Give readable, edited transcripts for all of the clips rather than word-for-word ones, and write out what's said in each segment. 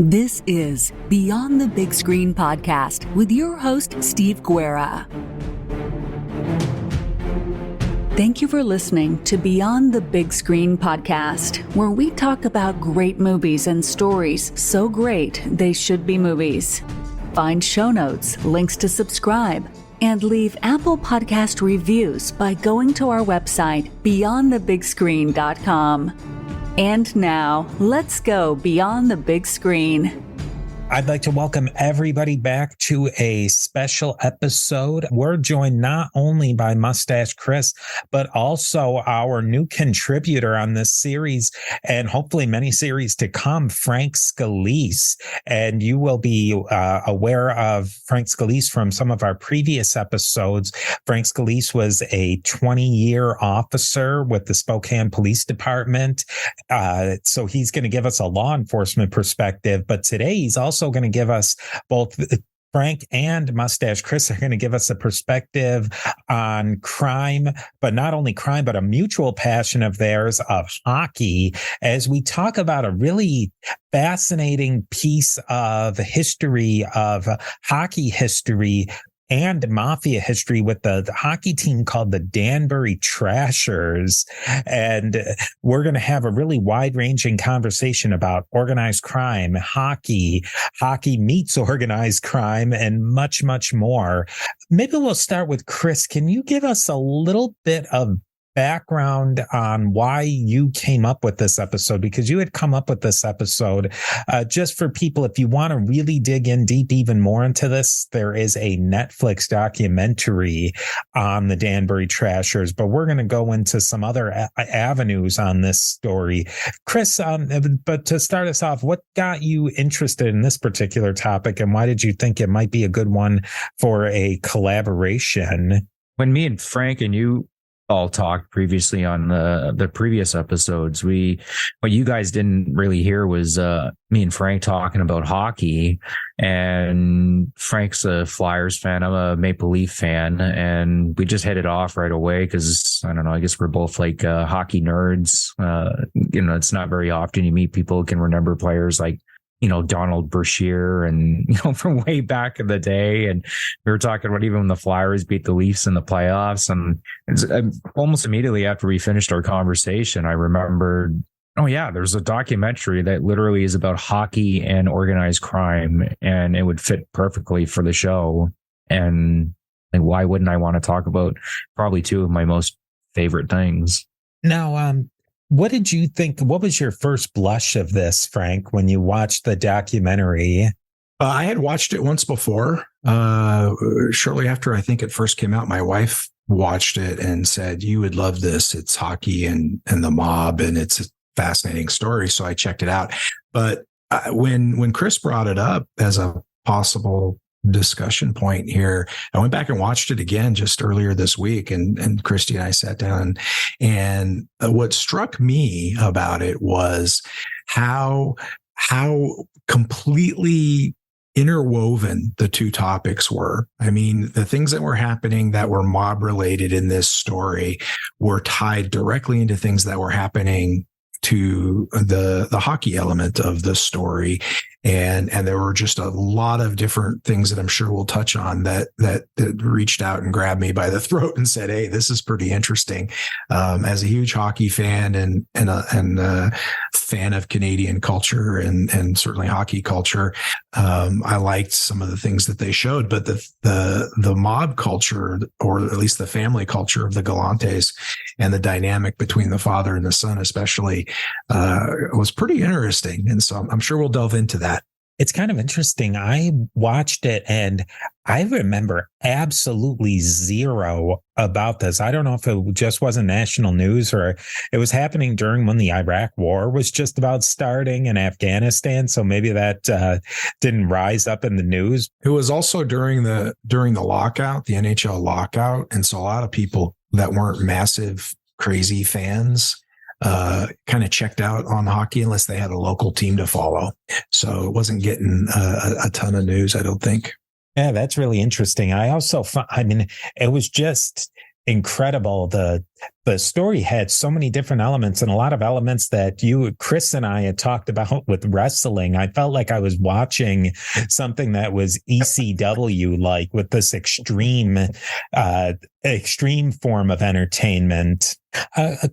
This is Beyond the Big Screen podcast with your host, Steve Guerra. Thank you for listening to Beyond the Big Screen podcast, where we talk about great movies and stories so great they should be movies. Find show notes, links to subscribe, and leave Apple Podcast reviews by going to our website, beyondthebigscreen.com. And now, let's go beyond the big screen. I'd like to welcome everybody back to a special episode. We're joined not only by Mustache Chris, but also our new contributor on this series and hopefully many series to come, Frank Scalise. And you will be aware of Frank Scalise from some of our previous episodes. Frank Scalise was a 20-year officer with the Spokane Police Department. So he's going to give us a law enforcement perspective. But today he's also going to give us both. Frank and Mustache Chris are going to give us a perspective on crime, but not only crime, but a mutual passion of theirs of hockey, as we talk about a really fascinating piece of history, of hockey history and mafia history with the hockey team called the Danbury Trashers. And we're going to have a really wide-ranging conversation about organized crime, hockey meets organized crime, and much, much more. Maybe we'll start with Chris. Can you give us a little bit of background on why you came up with this episode? Because you had come up with this episode just for people, if you want to really dig in deep even more into this, there is a Netflix documentary on the Danbury Trashers, but we're going to go into some other avenues on this story. Chris, but to start us off, what got you interested in this particular topic, and why did you think it might be a good one for a collaboration? When me and Frank and you all talked previously on the previous episodes, what you guys didn't really hear was me and Frank talking about hockey. And Frank's a Flyers fan, I'm a Maple Leaf fan, and we just hit it off right away because I don't know, I guess we're both like hockey nerds. It's not very often you meet people who can remember players like Donald Brashear and, from way back in the day. And we were talking about even when the Flyers beat the Leafs in the playoffs. And almost immediately after we finished our conversation, I remembered, oh yeah, there's a documentary that literally is about hockey and organized crime, and it would fit perfectly for the show. And like, why wouldn't I want to talk about probably two of my most favorite things? Now, what did you think? What was your first blush of this, Frank, when you watched the documentary? I had watched it once before. Shortly after I think it first came out, my wife watched it and said, "You would love this. It's hockey and the mob, and it's a fascinating story." So I checked it out. But when Chris brought it up as a possible discussion point here, I went back and watched it again just earlier this week, and Christy and I sat down, and what struck me about it was how completely interwoven the two topics were. I mean, the things that were happening that were mob related in this story were tied directly into things that were happening to the hockey element of the story. And there were just a lot of different things that I'm sure we'll touch on that reached out and grabbed me by the throat and said, "Hey, this is pretty interesting." As a huge hockey fan and a fan of Canadian culture and certainly hockey culture, I liked some of the things that they showed. But the mob culture, or at least the family culture of the Galantes, and the dynamic between the father and the son, especially, was pretty interesting. And so I'm sure we'll delve into that. It's kind of interesting. I watched it and I remember absolutely zero about this. I don't know if it just wasn't national news or it was happening during when the Iraq War was just about starting in Afghanistan. So maybe that didn't rise up in the news. It was also during the lockout, the NHL lockout. And so a lot of people that weren't massive, crazy fans kind of checked out on hockey unless they had a local team to follow. So it wasn't getting a ton of news, I don't think. Yeah, that's really interesting. I also, it was just incredible. The story had so many different elements, and a lot of elements that Chris and I had talked about with wrestling. I felt like I was watching something that was ECW, like with this extreme form of entertainment.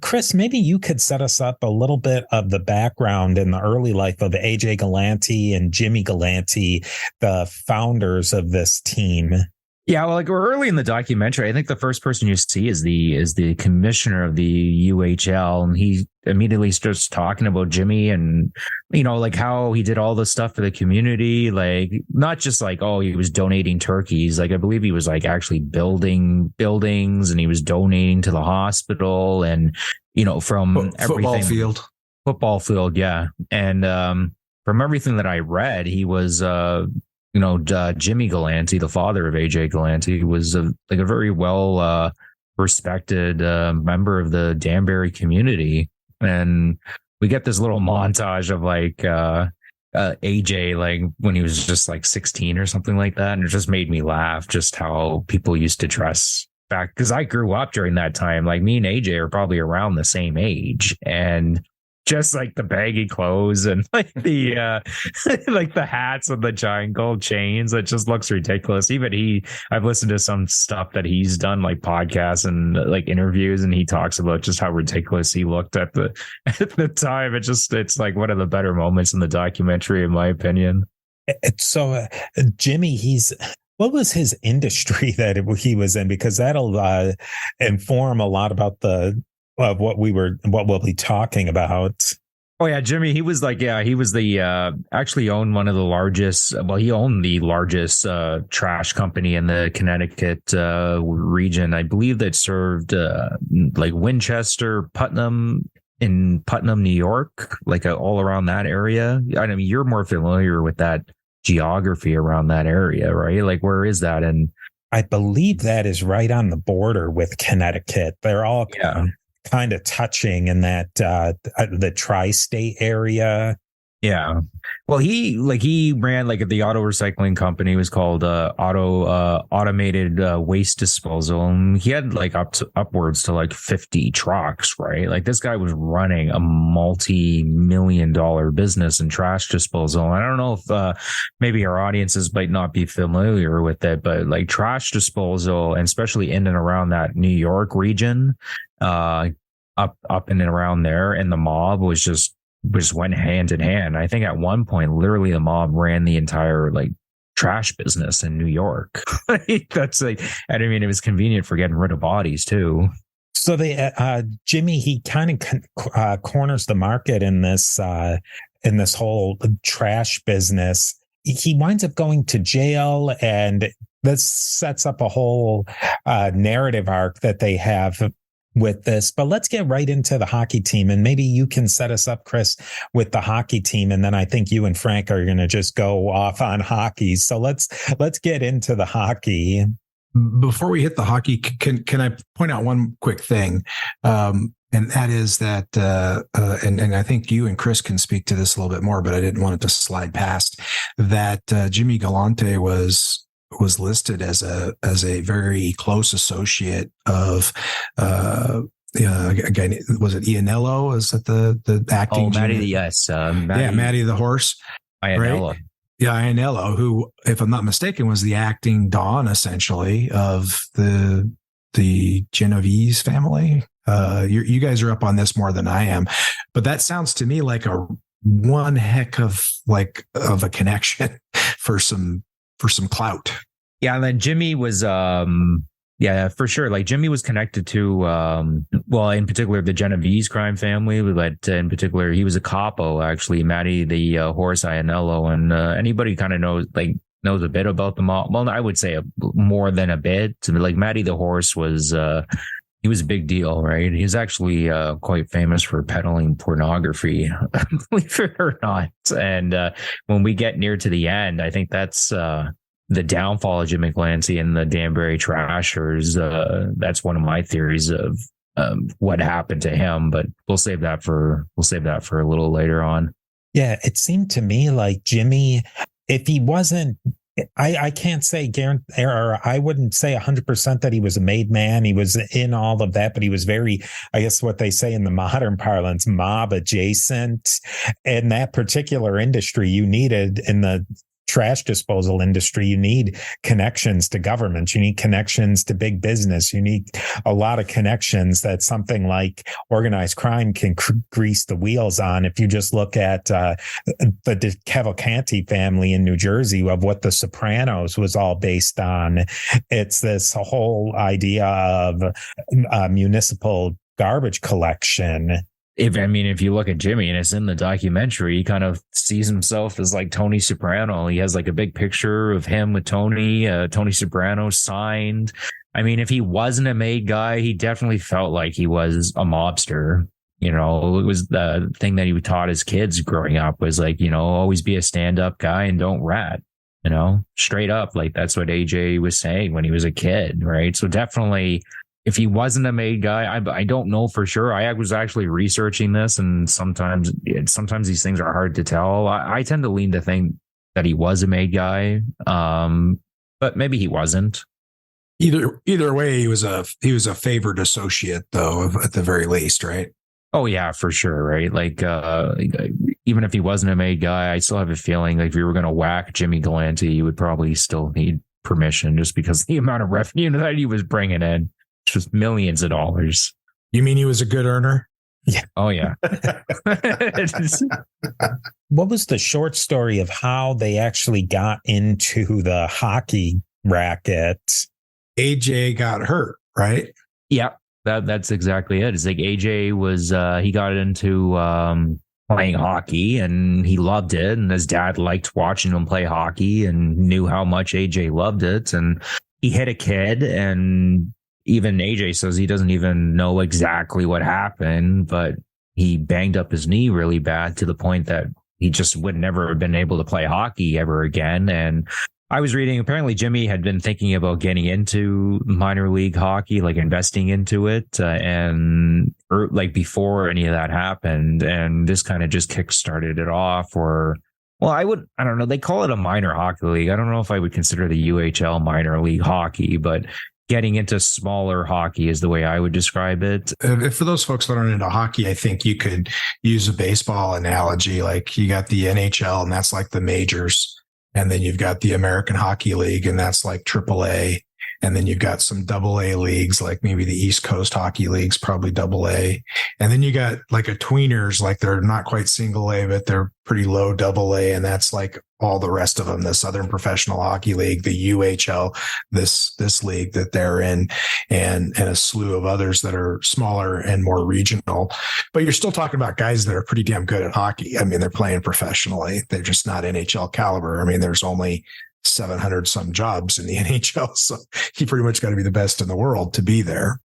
Chris, maybe you could set us up a little bit of the background in the early life of AJ Galante and Jimmy Galante, the founders of this team. Yeah, well, like we're early in the documentary. I think the first person you see is the commissioner of the UHL, and he immediately starts talking about Jimmy and, you know, like how he did all the stuff for the community, like not just like, oh, he was donating turkeys. Like I believe he was like actually building buildings, and he was donating to the hospital, and, you know, from football field, yeah. And from everything that I read, he was Jimmy Galante, the father of AJ Galante, was a very well respected member of the Danbury community. And we get this little montage of like AJ, like when he was just like 16 or something like that. And it just made me laugh just how people used to dress back, because I grew up during that time. Like me and AJ are probably around the same age, and just like the baggy clothes and like the like the hats and the giant gold chains. It just looks ridiculous. Even I've listened to some stuff that he's done, like podcasts and like interviews, and he talks about just how ridiculous he looked at the time. It's like one of the better moments in the documentary, in my opinion. So Jimmy, what was his industry that he was in? Because that'll inform a lot about what we'll be talking about. Oh yeah, Jimmy, he was the actually owned one of the largest, he owned the largest trash company in the Connecticut region. I believe that served like Winchester, Putnam, in Putnam, New York, like all around that area. I mean, you're more familiar with that geography around that area, right? Like where is that? And I believe that is right on the border with Connecticut. They're all kind of touching in that the tri-state area. Yeah. Well, he ran like the auto recycling company. It was called Automated Waste Disposal. And he had like upwards to like 50 trucks, right? Like this guy was running a multi-million-dollar business in trash disposal. And I don't know if maybe our audiences might not be familiar with it, but like trash disposal, and especially in and around that New York region, up in and around there, and the mob just went hand in hand. I think at one point, literally the mob ran the entire like trash business in New York. That's like, I mean, it was convenient for getting rid of bodies too. So Jimmy, he kind of corners the market in this whole trash business. He winds up going to jail, and this sets up a whole narrative arc that they have with this. But let's get right into the hockey team, and maybe you can set us up, Chris, with the hockey team, and then I think you and Frank are going to just go off on hockey. So let's get into the hockey. Before we hit the hockey, can I point out one quick thing? And that is that, and I think you and Chris can speak to this a little bit more, but I didn't want it to slide past that. Jimmy Galante was listed as a very close associate of a guy. Was it Ianello? Is that the acting? Oh, Matty, yes. Matty the horse. Ianello. Right? Yeah, Ianello, who, if I'm not mistaken, was the acting Don essentially of the Genovese family. You guys are up on this more than I am, but that sounds to me like one heck of a connection for some clout. Yeah, and then Jimmy was yeah, for sure. Like Jimmy was connected to in particular the Genovese crime family, but in particular he was a capo actually, Matty the horse Ianello, and anybody kind of knows a bit about them all. Well, I would say more than a bit. Like Matty the horse was he was a big deal, right? He was actually quite famous for peddling pornography, believe it or not. And when we get near to the end, I think that's the downfall of Jimmy Galante and the Danbury Trashers. That's one of my theories of what happened to him, but we'll save that for a little later on. Yeah, it seemed to me like Jimmy, if he wasn't I can't say or I wouldn't say 100% that he was a made man. He was in all of that, but he was very, I guess what they say in the modern parlance, mob adjacent. In that particular industry, you needed in the trash disposal industry, you need connections to government, you need connections to big business, you need a lot of connections that something like organized crime can grease the wheels on. If you just look at the Cavalcanti family in New Jersey, of what The Sopranos was all based on, it's this whole idea of municipal garbage collection. If you look at Jimmy, and it's in the documentary, he kind of sees himself as like Tony Soprano. He has like a big picture of him with Tony Soprano signed. I mean, if he wasn't a made guy, he definitely felt like he was a mobster. You know, it was the thing that he taught his kids growing up was like, you know, always be a stand-up guy and don't rat, you know, straight up. Like that's what AJ was saying when he was a kid, right? So definitely, if he wasn't a made guy, I don't know for sure. I was actually researching this, and sometimes these things are hard to tell. I tend to lean to think that he was a made guy, but maybe he wasn't. Either way, he was a favored associate, though, at the very least, right? Oh yeah, for sure, right? Like even if he wasn't a made guy, I still have a feeling like if you were going to whack Jimmy Galante, you would probably still need permission, just because the amount of revenue that he was bringing in. Was millions of dollars. You mean he was a good earner? Yeah. Oh yeah. What was the short story of how they actually got into the hockey racket? AJ got hurt, right? Yeah, that's exactly it. It's like AJ was he got into playing hockey and he loved it, and his dad liked watching him play hockey and knew how much AJ loved it, and he hit a kid, and even AJ says he doesn't even know exactly what happened, but he banged up his knee really bad to the point that he just would never have been able to play hockey ever again. And I was reading, apparently Jimmy had been thinking about getting into minor league hockey, like investing into it, like before any of that happened. And this kind of just kickstarted it off. I don't know. They call it a minor hockey league. I don't know if I would consider the UHL minor league hockey, but getting into smaller hockey is the way I would describe it. For those folks that aren't into hockey, I think you could use a baseball analogy. Like you got the NHL, and that's like the majors. And then you've got the American Hockey League, and that's like AAA. And then you've got some AA leagues, like maybe the East Coast Hockey League's probably AA. And then you got like a tweeners, like they're not quite single A, but they're pretty low AA. And that's like all the rest of them, the Southern Professional Hockey League, the UHL, this league that they're in, and a slew of others that are smaller and more regional. But you're still talking about guys that are pretty damn good at hockey. I mean, they're playing professionally. They're just not NHL caliber. I mean, there's only 700 some jobs in the NHL. So you pretty much got to be the best in the world to be there.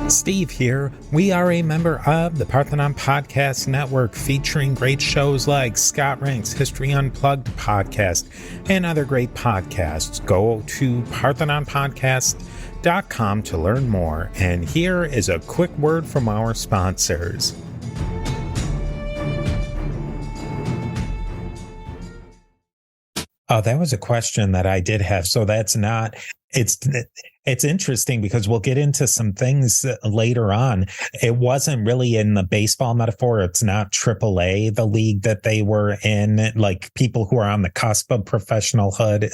Steve here. We are a member of the Parthenon Podcast Network, featuring great shows like Scott Rank's History Unplugged podcast and other great podcasts. Go to parthenonpodcast.com to learn more. And here is a quick word from our sponsors. Oh, that was a question that I did have. So that's not, it's interesting because we'll get into some things later on. It wasn't really in the baseball metaphor. It's not AAA, the league that they were in, like people who are on the cusp of professionalhood.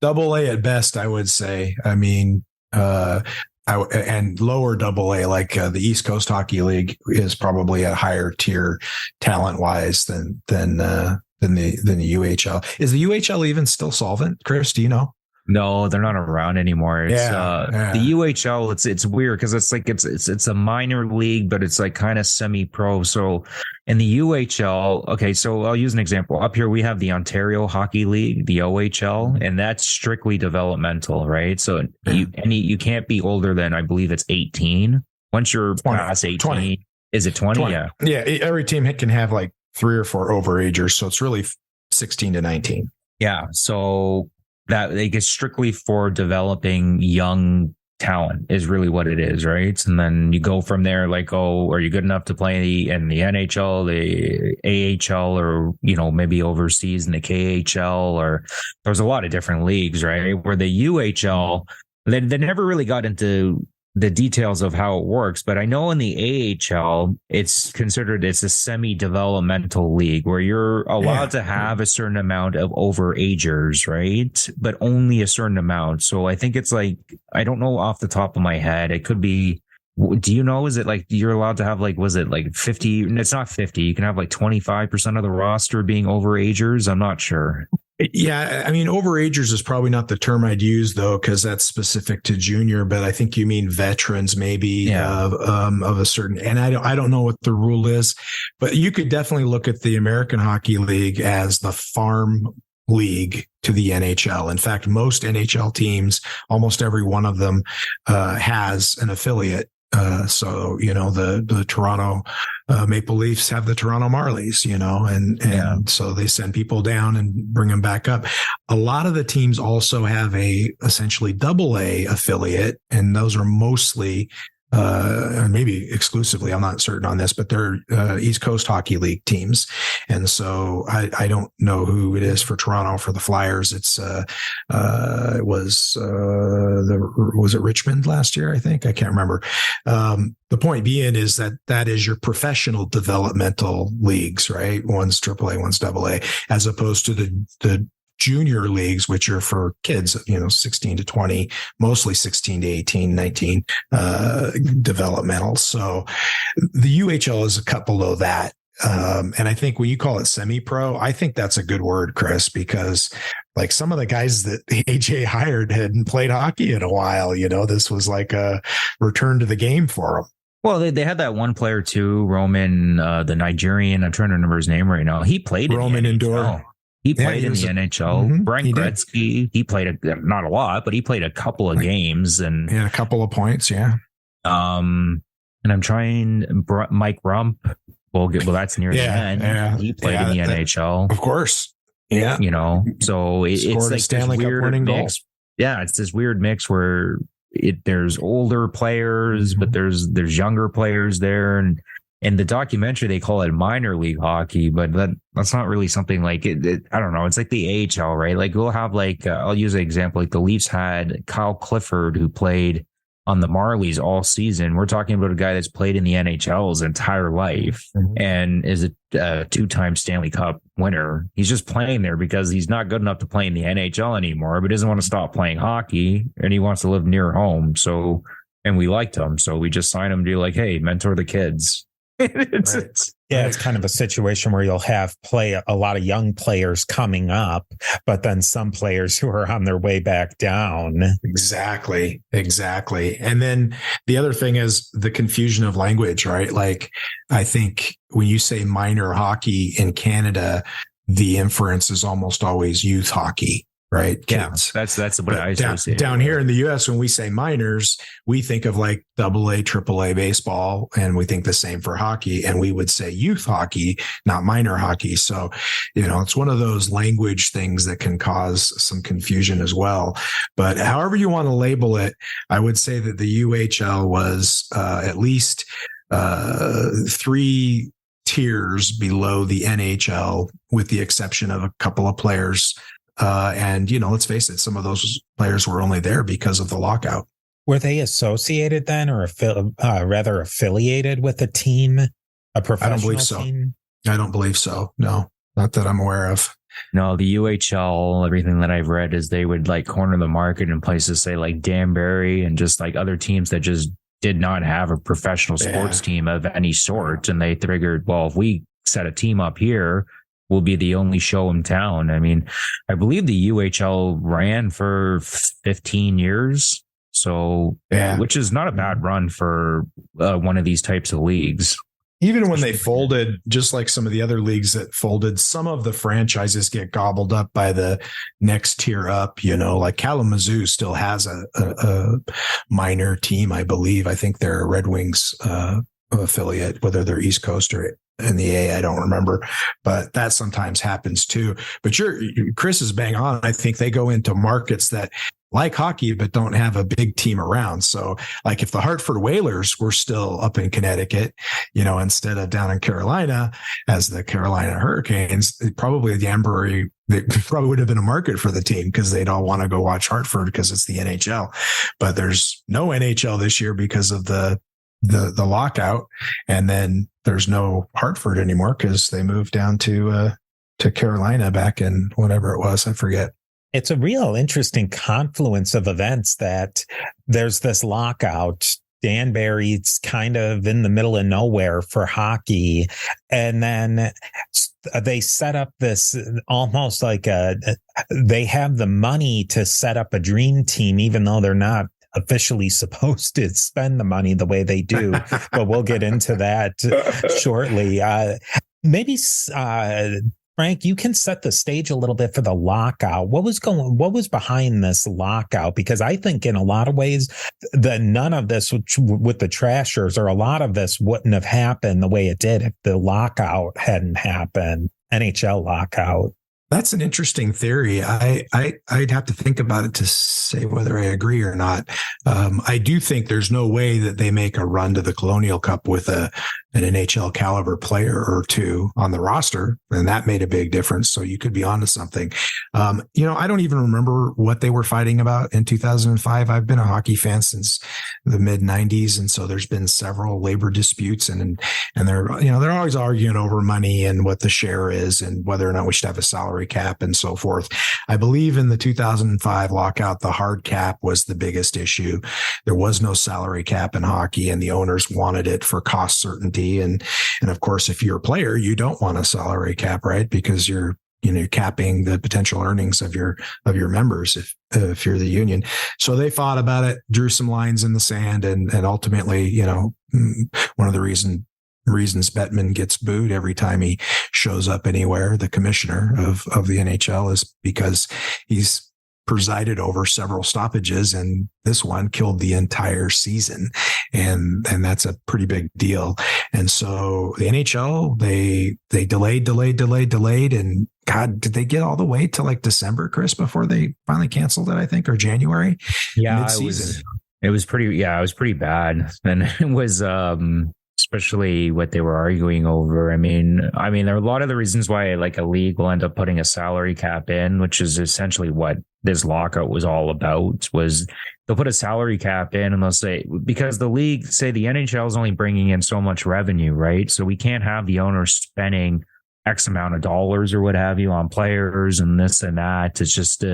AA at best, I would say. I mean, and lower AA, like the East Coast Hockey League is probably a higher tier talent wise than the UHL. Is the UHL even still solvent? Chris, do you know? No, they're not around anymore. It's yeah. The UHL. It's weird because it's like it's a minor league, but it's like kind of semi-pro. So in the UHL, okay, so I'll use an example. Up here we have the Ontario Hockey League, the OHL, and that's strictly developmental, right? So you can't be older than, I believe it's 18. Once you're 20, past 18, 20. Is it 20? Yeah. Every team can have like 3 or 4 overagers, so it's really 16 to 19. Yeah, so that they get strictly for developing young talent is really what it is, right? And then you go from there, like, oh, are you good enough to play in the NHL, the AHL, or, you know, maybe overseas in the KHL, or there's a lot of different leagues, right? Where the UHL, they never really got into the details of how it works, but I know in the AHL, it's a semi-developmental league where you're allowed to have a certain amount of overagers, right? But only a certain amount. So I think it's like, I don't know off the top of my head. It could be, do you know, is it like you're allowed to have, like, was it like 50? It's not 50. You can have like 25% of the roster being overagers. I'm not sure. Yeah, I mean, overagers is probably not the term I'd use, though, because that's specific to junior. But I think you mean veterans, maybe of a certain. And I don't know what the rule is, but you could definitely look at the American Hockey League as the farm league to the NHL. In fact, most NHL teams, almost every one of them, has an affiliate. So, you know, the Toronto Maple Leafs have the Toronto Marlies, you know, and so they send people down and bring them back up. A lot of the teams also have a essentially AA affiliate, and those are mostly or maybe exclusively, I'm not certain on this, but they're East Coast Hockey League teams. And so I don't know who it is for Toronto. For the Flyers, it was it Richmond last year? I think, I can't remember. The point being is that is your professional developmental leagues, right? One's AAA, one's AA, as opposed to the junior leagues, which are for kids, you know, 16 to 20, mostly 16 to 18, 19, developmental. So the UHL is a cut below that. And I think when you call it semi-pro, I think that's a good word, Chris, because like some of the guys that AJ hired hadn't played hockey in a while. You know, this was like a return to the game for them. Well, they had that one player too, Roman, the Nigerian. I'm trying to remember his name right now. He played Roman in the Indoor. NHL. He played in the NHL. Mm-hmm, Brian Gretzky, he played not a lot, but he played a couple of games and a couple of points. Yeah. And I'm trying Mike Rump. Well, that's near the end. Yeah. He played in the NHL, of course. Yeah. You know, so it's like Stanley this weird winning mix. goals. Yeah, it's this weird mix where there's older players, but there's younger players there, and in the documentary, they call it minor league hockey, but that's not really something like it. I don't know. It's like the AHL, right? Like we'll have I'll use an example. Like the Leafs had Kyle Clifford, who played on the Marlies all season. We're talking about a guy that's played in the NHL his entire life and is a two-time Stanley Cup winner. He's just playing there because he's not good enough to play in the NHL anymore, but doesn't want to stop playing hockey, and he wants to live near home. So, and we liked him. So we just signed him to be like, hey, mentor the kids. It's kind of a situation where you'll have a lot of young players coming up, but then some players who are on their way back down. Exactly. And then the other thing is the confusion of language, right? Like, I think when you say minor hockey in Canada, the inference is almost always youth hockey. Right. Kids. Yeah, that's what I associate. Down here in the US, when we say minors, we think of like AA, AAA baseball, and we think the same for hockey. And we would say youth hockey, not minor hockey. So, you know, it's one of those language things that can cause some confusion as well. But however you want to label it, I would say that the UHL was at least 3 tiers below the NHL, with the exception of a couple of players. And, you know, let's face it, some of those players were only there because of the lockout. Were they associated then, or rather affiliated with a team, a professional I don't believe so. team? I don't believe so. No, not that I'm aware of. No, the UHL, everything that I've read is they would like corner the market in places, say like Danbury and just like other teams that just did not have a professional sports team of any sort. And they figured, well, if we set a team up here, will be the only show in town. I mean, I believe the UHL ran for 15 years. So, which is not a bad run for one of these types of leagues. Even when they folded, just like some of the other leagues that folded, some of the franchises get gobbled up by the next tier up, you know, like Kalamazoo still has a minor team, I believe. I think they're a Red Wings affiliate, whether they're East Coast or in the A, I don't remember, but that sometimes happens too. But Chris is bang on. I think they go into markets that like hockey, but don't have a big team around. So like if the Hartford Whalers were still up in Connecticut, instead of down in Carolina as the Carolina Hurricanes, probably Danbury, they probably would have been a market for the team because they'd all want to go watch Hartford because it's the NHL. But there's no NHL this year because of the lockout. And then there's no Hartford anymore because they moved down to Carolina back in whatever it was. I forget. It's a real interesting confluence of events that there's this lockout. Danbury's kind of in the middle of nowhere for hockey. And then they set up this almost like they have the money to set up a dream team, even though they're not officially supposed to spend the money the way they do. But we'll get into that shortly. Maybe Frank, you can set the stage a little bit for the lockout. What was behind this lockout? Because I think in a lot of ways that none of this with the Trashers, or a lot of this wouldn't have happened the way it did if the lockout hadn't happened, NHL lockout. That's an interesting theory. I'd have to think about it to say whether I agree or not. I do think there's no way that they make a run to the Colonial Cup with an NHL caliber player or two on the roster, and that made a big difference. So you could be onto something. I don't even remember what they were fighting about in 2005. I've been a hockey fan since the mid '90s, and so there's been several labor disputes, and they're always arguing over money and what the share is and whether or not we should have a salary cap and so forth. I believe in the 2005 lockout, the hard cap was the biggest issue. There was no salary cap in hockey, and the owners wanted it for cost certainty. And of course, if you're a player, you don't want a salary cap, right? Because you're capping the potential earnings of your members if you're the union. So they fought about it, drew some lines in the sand, and ultimately, one of the reasons Bettman gets booed every time he shows up anywhere, the commissioner of the NHL, is because he's presided over several stoppages, and this one killed the entire season. And that's a pretty big deal. And so the NHL, they delayed. And God, did they get all the way to like December, Chris, before they finally canceled it, I think, or January? Yeah, mid-season. It was pretty bad. And it was, especially what they were arguing over. I mean, there are a lot of the reasons why like a league will end up putting a salary cap in, which is essentially what this lockout was all about. Was they'll put a salary cap in and they'll say, because the league say the NHL is only bringing in so much revenue, right? So we can't have the owners spending X amount of dollars or what have you on players and this and that. It's just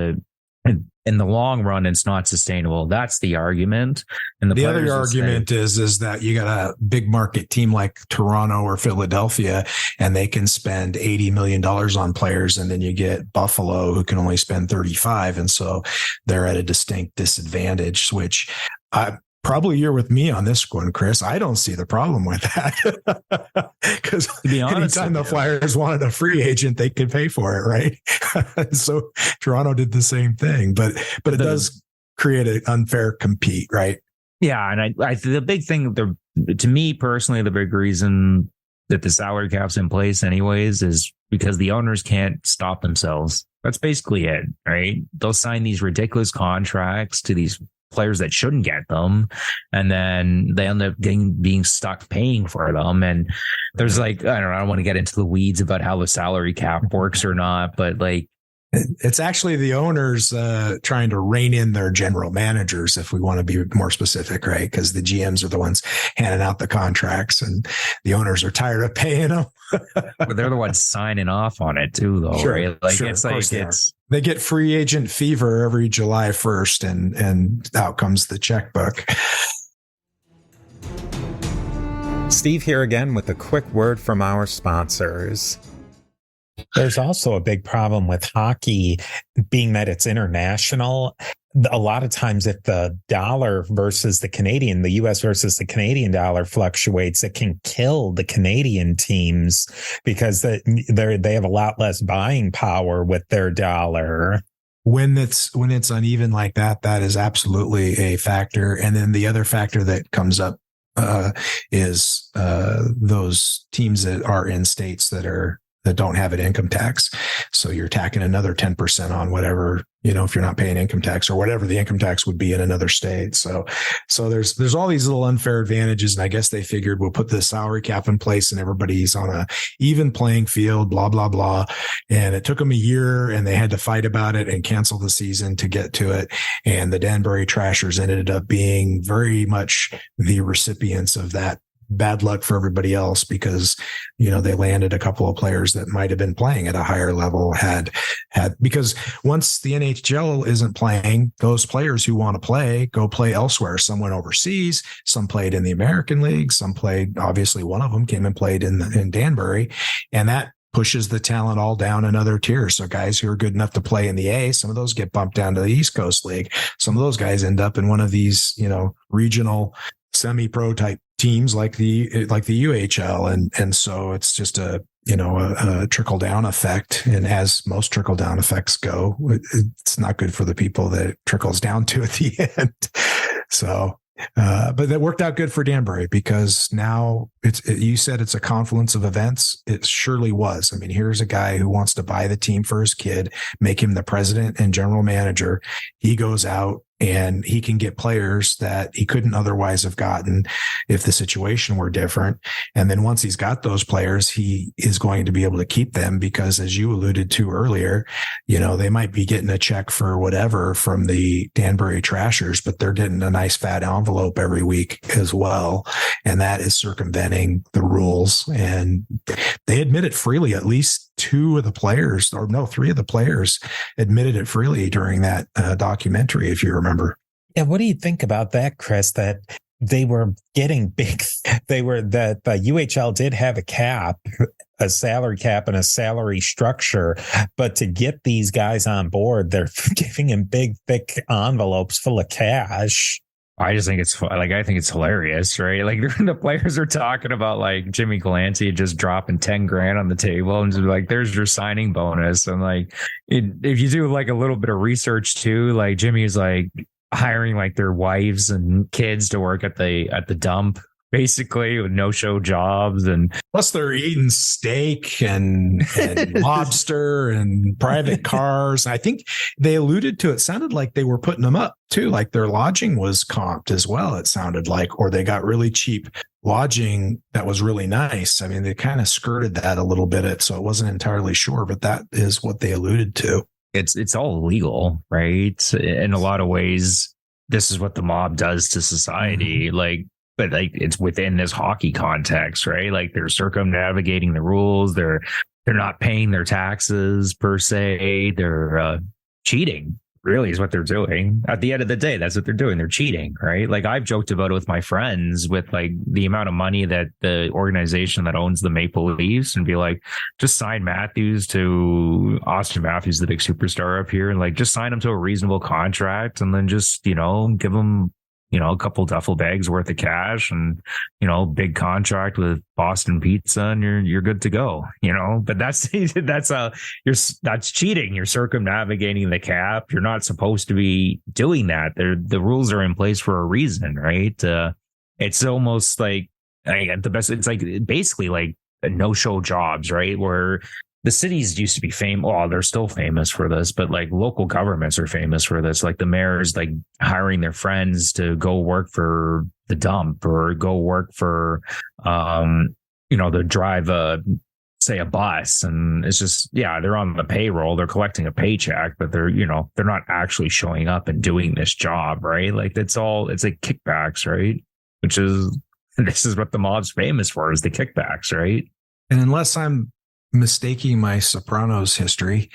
in the long run, it's not sustainable. That's the argument. And the other argument is that you got a big market team like Toronto or Philadelphia, and they can spend $80 million on players. And then you get Buffalo, who can only spend 35. And so they're at a distinct disadvantage, which probably you're with me on this one, Chris. I don't see the problem with that because anytime the Flyers wanted a free agent, they could pay for it, right? So Toronto did the same thing, but it does create an unfair compete, right? Yeah, and I the big thing, to me personally, the big reason that the salary cap's in place, anyways, is because the owners can't stop themselves. That's basically it, right? They'll sign these ridiculous contracts to these players that shouldn't get them, and then they end up being stuck paying for them. And there's I don't want to get into the weeds about how the salary cap works or not, but it's actually the owners trying to rein in their general managers, if we want to be more specific, right? Because the GMs are the ones handing out the contracts, and the owners are tired of paying them. But they're the ones signing off on it too, though, sure, right? Sure, they get free agent fever every July 1st, and out comes the checkbook. Steve here again with a quick word from our sponsors. There's also a big problem with hockey, being that it's international. A lot of times, if the dollar versus the US versus the Canadian dollar fluctuates, it can kill the Canadian teams because they have a lot less buying power with their dollar. When it's uneven like that, that is absolutely a factor. And then the other factor that comes up is those teams that are in states that don't have an income tax. So you're tacking another 10% on whatever, if you're not paying income tax or whatever the income tax would be in another state. So there's all these little unfair advantages. And I guess they figured we'll put the salary cap in place and everybody's on a even playing field, blah, blah, blah. And it took them a year and they had to fight about it and cancel the season to get to it. And the Danbury Trashers ended up being very much the recipients of that bad luck for everybody else because, they landed a couple of players that might have been playing at a higher level because once the NHL isn't playing, those players who want to play, go play elsewhere. Some went overseas, some played in the American League, some played, obviously one of them came and played in Danbury, and that pushes the talent all down another tier. So guys who are good enough to play in the A, some of those get bumped down to the East Coast League. Some of those guys end up in one of these, regional semi-pro type teams like the UHL. And so it's just a trickle down effect. And as most trickle down effects go, it's not good for the people that it trickles down to at the end. So, but that worked out good for Danbury because now you said it's a confluence of events. It surely was. I mean, here's a guy who wants to buy the team for his kid, make him the president and general manager. He goes out and he can get players that he couldn't otherwise have gotten if the situation were different. And then once he's got those players, he is going to be able to keep them because, as you alluded to earlier, they might be getting a check for whatever from the Danbury Trashers, but they're getting a nice fat envelope every week as well. And that is circumventing the rules. And they admit it freely. At least three of the players admitted it freely during that documentary, if you remember. Yeah. What do you think about that, Chris, that they were getting big? The UHL did have a salary cap and a salary structure, but to get these guys on board, they're giving them big, thick envelopes full of cash. I just think it's I think it's hilarious, right? Like the players are talking about like Jimmy Clancy just dropping 10 grand on the table and just like, there's your signing bonus. And like, if you do like a little bit of research too, like Jimmy's like hiring like their wives and kids to work at the dump, basically with no-show jobs, and plus they're eating steak and lobster and private cars. I think they alluded to it. Sounded like they were putting them up too, like their lodging was comped as well. It sounded like, or they got really cheap lodging that was really nice. I mean, they kind of skirted that a little bit, so it wasn't entirely sure, but that is what they alluded to. It's all illegal, right? In a lot of ways, this is what the mob does to society. Mm-hmm. But it's within this hockey context, right? Like they're circumnavigating the rules. They're not paying their taxes per se. They're cheating, really, is what they're doing. At the end of the day, that's what they're doing. They're cheating, right? Like I've joked about it with my friends with like the amount of money that the organization that owns the Maple Leafs, and be like, just sign Matthews to Austin Matthews, the big superstar up here, and like just sign him to a reasonable contract, and then just give him a couple duffel bags worth of cash and, big contract with Boston Pizza, and you're good to go, but that's cheating. You're circumnavigating the cap. You're not supposed to be doing that. The rules are in place for a reason, right? It's almost like the best. It's like basically like no-show jobs, right? Where the cities used to be famous. Well, they're still famous for this, but like local governments are famous for this. Like the mayors, like hiring their friends to go work for the dump or go work for, to drive say a bus. And it's just, they're on the payroll, they're collecting a paycheck, but they're not actually showing up and doing this job, right? Like it's like kickbacks, right? This is what the mob's famous for, is the kickbacks, right? And unless I'm mistaking my Sopranos history,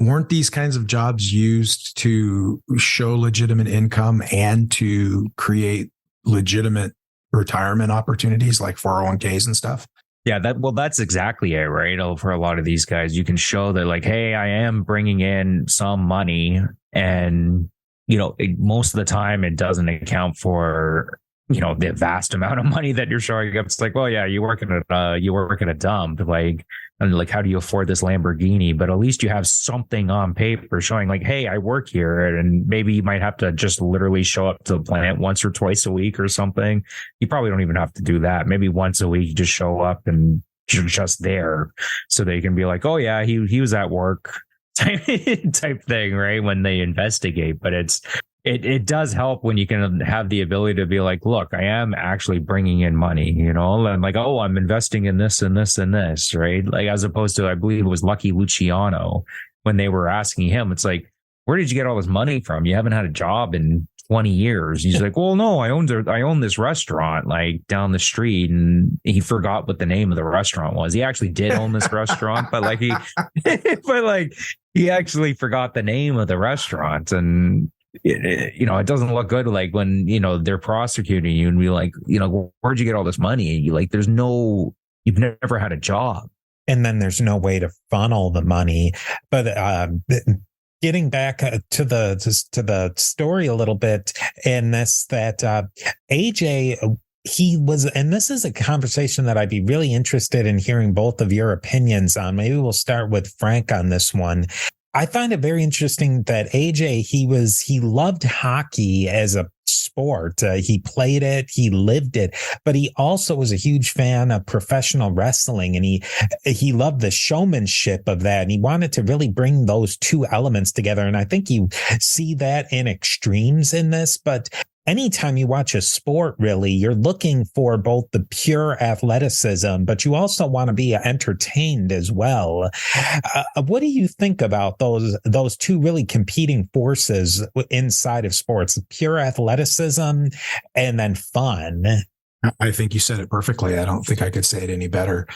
weren't these kinds of jobs used to show legitimate income and to create legitimate retirement opportunities like 401ks and stuff? Yeah, that's exactly it, right? For a lot of these guys, you can show that like, hey, I am bringing in some money, and most of the time it doesn't account for the vast amount of money that you're showing up. It's like, well, yeah, you work in a dump, like, and like, how do you afford this Lamborghini? But at least you have something on paper showing like, hey, I work here. And maybe you might have to just literally show up to the plant once or twice a week or something. You probably don't even have to do that. Maybe once a week, you just show up and you're just there so they can be like, oh yeah, he was at work type thing, right? When they investigate. But it does help when you can have the ability to be like, look, I am actually bringing in money, and like, oh, I'm investing in this and this and this, right? Like, as opposed to, I believe it was Lucky Luciano, when they were asking him, it's like, where did you get all this money from? You haven't had a job in 20 years. He's like, well, no, I own this restaurant like down the street, and he forgot what the name of the restaurant was. He actually did own this restaurant, but like he actually forgot the name of the restaurant. And it doesn't look good, like when they're prosecuting you and be like, where'd you get all this money? And you've never had a job, and then there's no way to funnel the money. But getting back to the story a little bit, and this that AJ, he was, and this is a conversation that I'd be really interested in hearing both of your opinions on. Maybe we'll start with Frank on this one. I find it very interesting that AJ, he loved hockey as a sport. He played it, he lived it, but he also was a huge fan of professional wrestling, and he loved the showmanship of that, and he wanted to really bring those two elements together. And I think you see that in extremes in this, but anytime you watch a sport, really, you're looking for both the pure athleticism, but you also want to be entertained as well. What do you think about those two really competing forces inside of sports, pure athleticism and then fun? I think you said it perfectly. I don't think I could say it any better.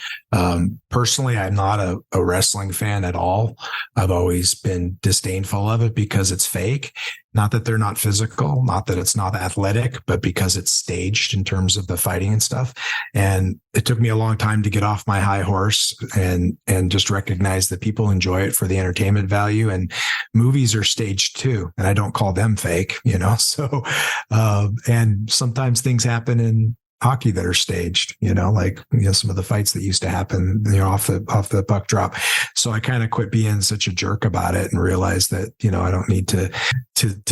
Personally, I'm not a wrestling fan at all. I've always been disdainful of it because it's fake. Not that they're not physical, not that it's not athletic, but because it's staged in terms of the fighting and stuff. And it took me a long time to get off my high horse and just recognize that people enjoy it for the entertainment value, and movies are staged too. And I don't call them fake, so, and sometimes things happen in hockey that are staged, some of the fights that used to happen, off the puck drop. So I kind of quit being such a jerk about it and realized that, I don't need to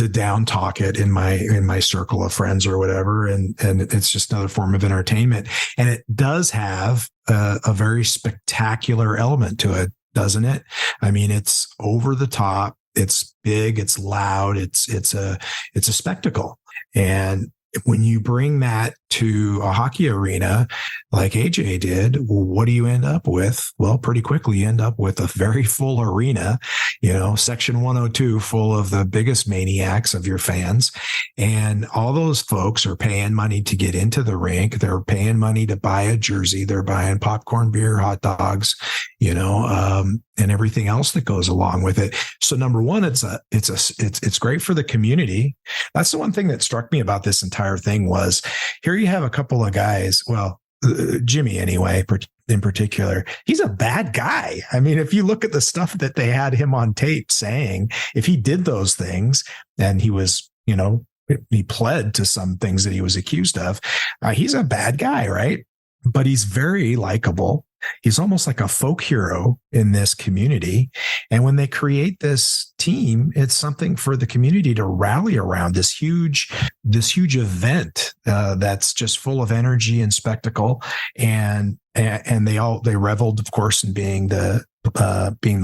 down talk it in my circle of friends or whatever. And it's just another form of entertainment. And it does have a very spectacular element to it, doesn't it? I mean, it's over the top. It's big. It's loud. It's a spectacle. And when you bring that to a hockey arena like AJ did, what do you end up with? Well, pretty quickly you end up with a very full arena, section 102 full of the biggest maniacs of your fans. And all those folks are paying money to get into the rink. They're paying money to buy a jersey. They're buying popcorn, beer, hot dogs, and everything else that goes along with it. So number one, it's great for the community. That's the one thing that struck me about this entire thing was here you have a couple of guys. Well, Jimmy anyway, in particular, he's a bad guy. I mean, if you look at the stuff that they had him on tape saying, if he did those things and he was, he pled to some things that he was accused of, he's a bad guy, right? But he's very likable. He's almost like a folk hero in this community. And when they create this team, it's something for the community to rally around, this huge event that's just full of energy and spectacle. And they reveled, of course, in being the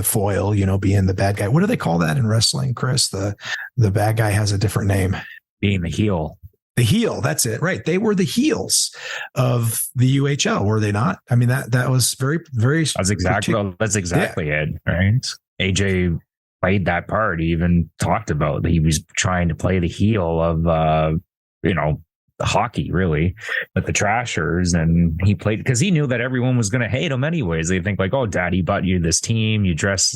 foil, being the bad guy. What do they call that in wrestling, Chris? The bad guy has a different name. Being the heel. The heel, that's it, right? They were the heels of the UHL, were they not? I mean, that was very, very. That's exactly it, right? AJ played that part. He even talked about that he was trying to play the heel of, hockey, really, with the Trashers, and he played because he knew that everyone was going to hate him anyways. They think like, "Oh, Daddy bought you this team. You dress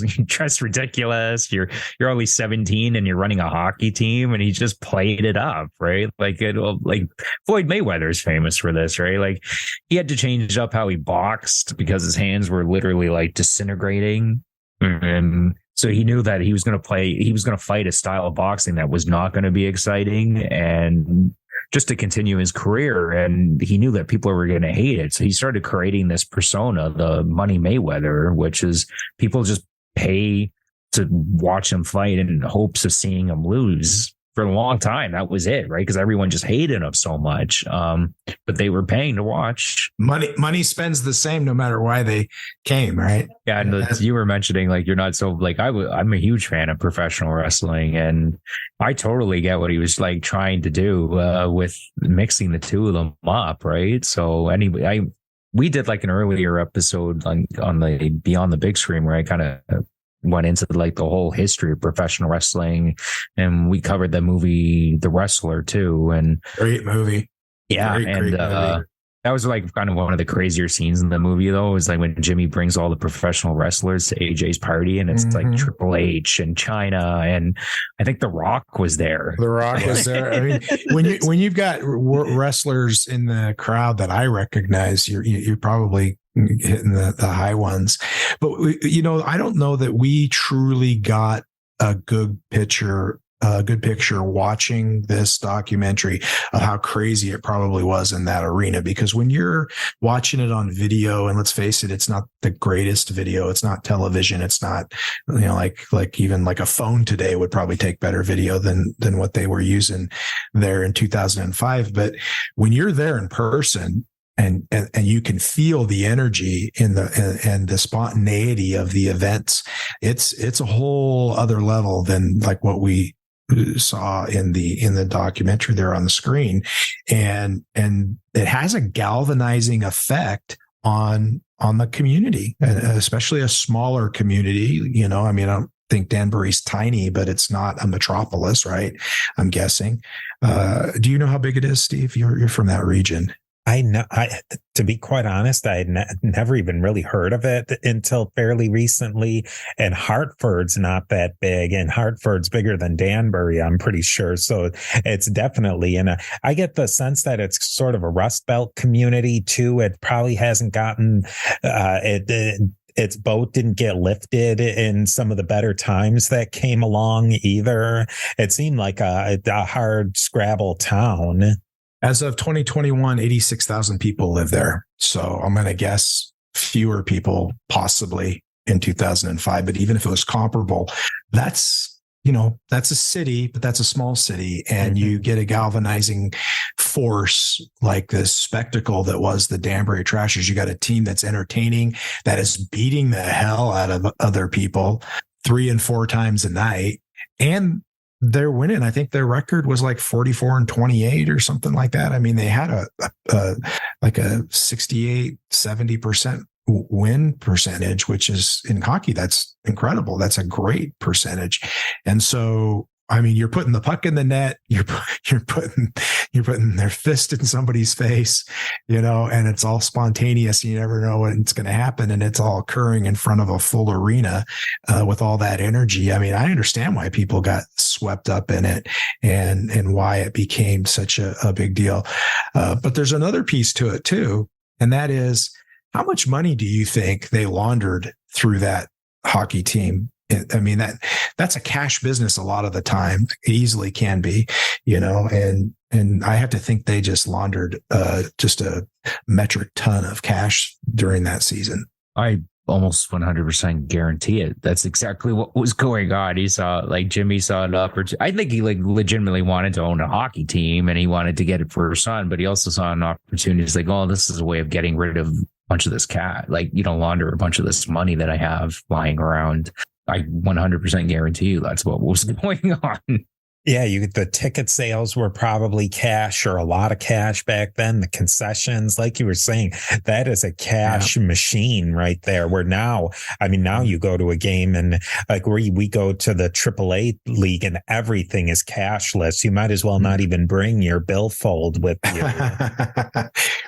ridiculous. You're only 17 and you're running a hockey team." And he just played it up, right? Like Floyd Mayweather's famous for this, right? Like he had to change up how he boxed because his hands were literally like disintegrating, and so he knew that he was going to fight a style of boxing that was not going to be exciting and just to continue his career. And he knew that people were going to hate it. So he started creating this persona, the Money Mayweather, which is people just pay to watch him fight in hopes of seeing him lose. For a long time, that was it, right? Because everyone just hated him so much. But they were paying to watch. Money spends the same no matter why they came, right? Yeah, and you were mentioning like you're not so like I'm a huge fan of professional wrestling, and I totally get what he was like trying to do with mixing the two of them up, right? So anyway, we did like an earlier episode on the Beyond the Big Screen where I kind of went into like the whole history of professional wrestling, and we covered the movie The Wrestler too. And great movie. Yeah. Great movie. That was like kind of one of the crazier scenes in the movie though. It was like when Jimmy brings all the professional wrestlers to AJ's party, and it's like Triple H and Chyna, and I think The Rock was there. The Rock was there. I mean, when you've got wrestlers in the crowd that I recognize, you're probably hitting the high ones. But I don't know that we truly got a good picture watching this documentary of how crazy it probably was in that arena. Because when you're watching it on video, and let's face it, it's not the greatest video, it's not television, it's not like even like a phone today would probably take better video than what they were using there in 2005. But when you're there in person, and you can feel the energy and the spontaneity of the events, it's a whole other level than like what we saw in the documentary there on the screen. And it has a galvanizing effect on the community, especially a smaller community. I mean, I don't think Danbury's tiny, but it's not a metropolis, right? I'm guessing. Do you know how big it is, Steve? You're from that region. To be quite honest, I had never even really heard of it until fairly recently. And Hartford's not that big, and Hartford's bigger than Danbury, I'm pretty sure. So it's definitely I get the sense that it's sort of a Rust Belt community too. It probably hasn't gotten its boat didn't get lifted in some of the better times that came along either. It seemed like a hard scrabble town. As of 2021, 86,000 people live there. So I'm going to guess fewer people possibly in 2005. But even if it was comparable, that's a city, but that's a small city. And you get a galvanizing force like this spectacle that was the Danbury Trashers. You got a team that's entertaining, that is beating the hell out of other people 3 and 4 times a night. And they're winning. I think their record was like 44-28 or something like that. I mean, they had a 68, 70% win percentage, which is in hockey, that's incredible. That's a great percentage. And so, I mean, you're putting the puck in the net, you're putting their fist in somebody's face, and it's all spontaneous. You never know when it's going to happen, and it's all occurring in front of a full arena with all that energy. I mean, I understand why people got swept up in it and why it became such a big deal. But there's another piece to it too, and that is, how much money do you think they laundered through that hockey team? I mean, that's a cash business a lot of the time. It easily can be, and I have to think they just laundered just a metric ton of cash during that season. I almost 100% guarantee it. That's exactly what was going on. Jimmy saw an opportunity. I think he legitimately wanted to own a hockey team, and he wanted to get it for his son, but he also saw an opportunity. He's like, oh, this is a way of getting rid of a bunch of this launder a bunch of this money that I have lying around. I 100% guarantee you that's what was going on. Yeah, the ticket sales were probably cash, or a lot of cash back then. The concessions, like you were saying, that is a cash machine right there. Where now you go to a game, and like we go to the AAA league, and everything is cashless. You might as well not even bring your billfold with you.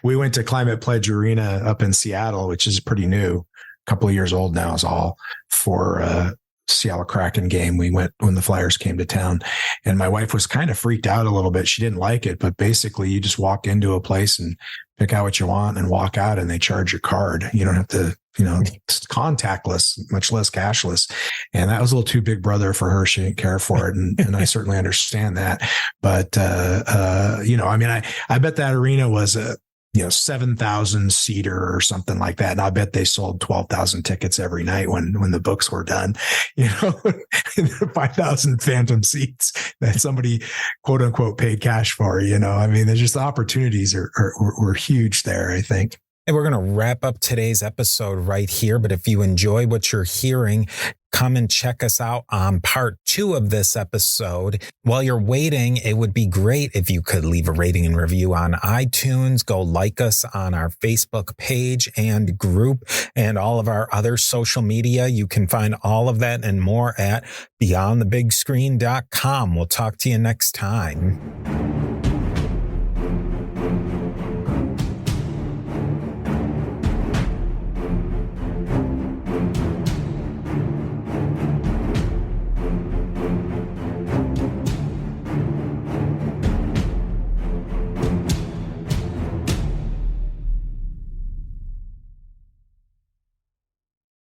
We went to Climate Pledge Arena up in Seattle, which is pretty new. Couple of years old now is all, for Seattle Kraken game. We went when the Flyers came to town, and my wife was kind of freaked out a little bit. She didn't like it, but basically you just walk into a place and pick out what you want and walk out, and they charge your card. You don't have to contactless, much less cashless. And that was a little too big brother for her. She didn't care for it. And I certainly understand that. But, I bet that arena was a 7,000 seater or something like that. And I bet they sold 12,000 tickets every night when the books were done, 5,000 phantom seats that somebody quote unquote paid cash for, there's just the opportunities were huge there, I think. And we're going to wrap up today's episode right here. But if you enjoy what you're hearing, come and check us out on part 2 of this episode. While you're waiting, it would be great if you could leave a rating and review on iTunes. Go like us on our Facebook page and group and all of our other social media. You can find all of that and more at beyondthebigscreen.com. We'll talk to you next time.